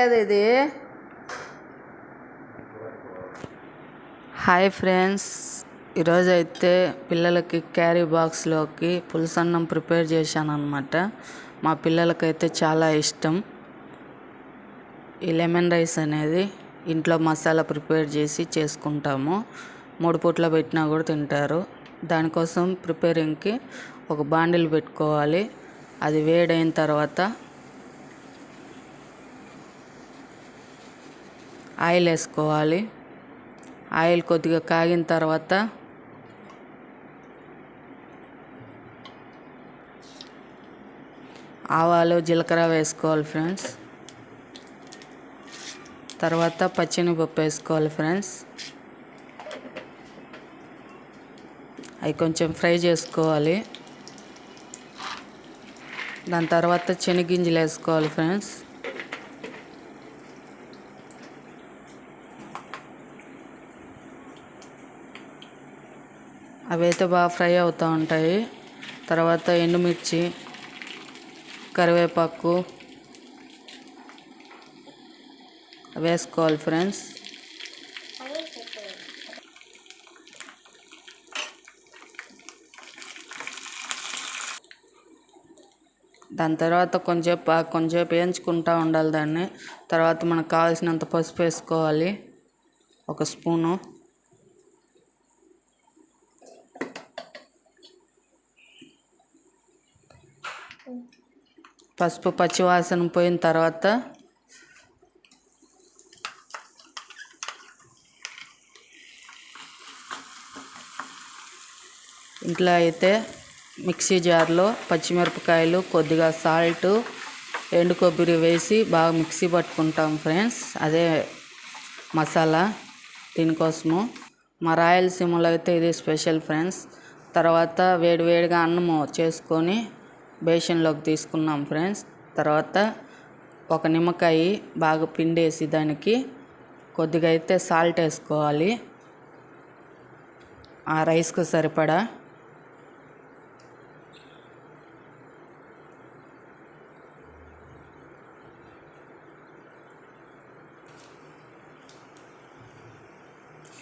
ఇది hi friends, ఈరోజు అయితే పిల్లలకి క్యారీ బాక్స్లోకి పులసన్నం ప్రిపేర్ చేశాను అనమాట. మా పిల్లలకైతే చాలా ఇష్టం. ఈ లెమన్ రైస్ అనేది ఇంట్లో మసాలా ప్రిపేర్ చేసి చేసుకుంటాము. 3 పూట్ల పెట్టినా కూడా తింటారు. దానికోసం ప్రిపేరింగ్కి ఒక బాండిల్ పెట్టుకోవాలి. అది వేడైన తర్వాత ఆయిల్ వేసుకోవాలి. ఆయిల్ కొద్దిగా కాగిన తర్వాత ఆవాలు జీలకర్ర వేసుకోవాలి ఫ్రెండ్స్. తర్వాత పచ్చెనగపప్పు వేసుకోవాలి ఫ్రెండ్స్. అవి కొంచెం ఫ్రై చేసుకోవాలి. దాని తర్వాత శనగగింజలు వేసుకోవాలి ఫ్రెండ్స్. అవి అయితే బాగా ఫ్రై అవుతూ ఉంటాయి. తర్వాత ఎండుమిర్చి, కరివేపాకు వేసుకోవాలి ఫ్రెండ్స్. దాని తర్వాత కొంచెంసేపు వేయించుకుంటూ ఉండాలి దాన్ని. తర్వాత మనకు కావాల్సినంత పసుపు వేసుకోవాలి, 1 స్పూను. పసుపు పచ్చివాసన పోయిన తర్వాత ఇంట్లో అయితే మిక్సీ జార్లో పచ్చిమిరపకాయలు, కొద్దిగా సాల్ట్, ఎండు కొబ్బరి వేసి బాగా మిక్సీ పట్టుకుంటాం ఫ్రెండ్స్. అదే మసాలా దీనికోసము. మా రాయలసీమలో అయితే ఇది స్పెషల్ ఫ్రెండ్స్. తర్వాత వేడివేడిగా అన్నము చేసుకొని బేషన్లోకి తీసుకున్నాం ఫ్రెండ్స్. తర్వాత 1 నిమ్మకాయ బాగా పిండేసి దానికి కొద్దిగా అయితే సాల్ట్ వేసుకోవాలి, ఆ రైస్కు సరిపడా.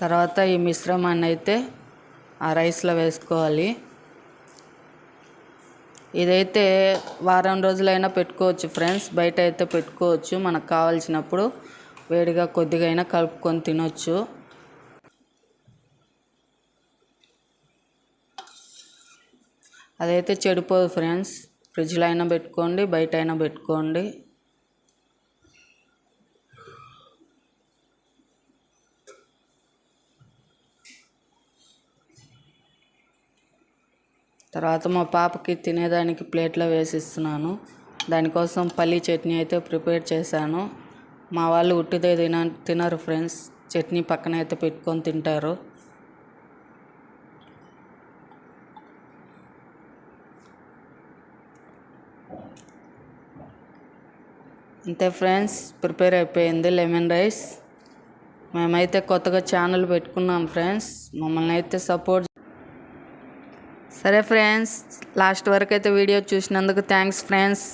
తర్వాత ఈ మిశ్రమాన్ని అయితే ఆ రైస్లో వేసుకోవాలి. ఇదైతే వారం రోజులైనా పెట్టుకోవచ్చు ఫ్రెండ్స్. బయట అయితే పెట్టుకోవచ్చు. మనకు కావాల్సినప్పుడు వేడిగా కొద్దిగా అయినా కలుపుకొని తినొచ్చు. అదైతే చెడిపోదు ఫ్రెండ్స్. ఫ్రిడ్జ్లో అయినా పెట్టుకోండి, బయట అయినా పెట్టుకోండి. తర్వాత మా పాపకి తినేదానికి ప్లేట్లో వేసిస్తున్నాను. దానికోసం పల్లీ చట్నీ అయితే ప్రిపేర్ చేశాను. మా వాళ్ళు ఉట్టిదే తినరు ఫ్రెండ్స్. చట్నీ పక్కన అయితే పెట్టుకొని తింటారు. అంతే ఫ్రెండ్స్, ప్రిపేర్ అయిపోయింది లెమన్ రైస్. మేమైతే కొత్తగా ఛానల్ పెట్టుకున్నాం ఫ్రెండ్స్. మమ్మల్ని అయితే సపోర్ట్. సరే ఫ్రెండ్స్, లాస్ట్ వరకు అయితే వీడియో చూసినందుకు థ్యాంక్స్ ఫ్రెండ్స్.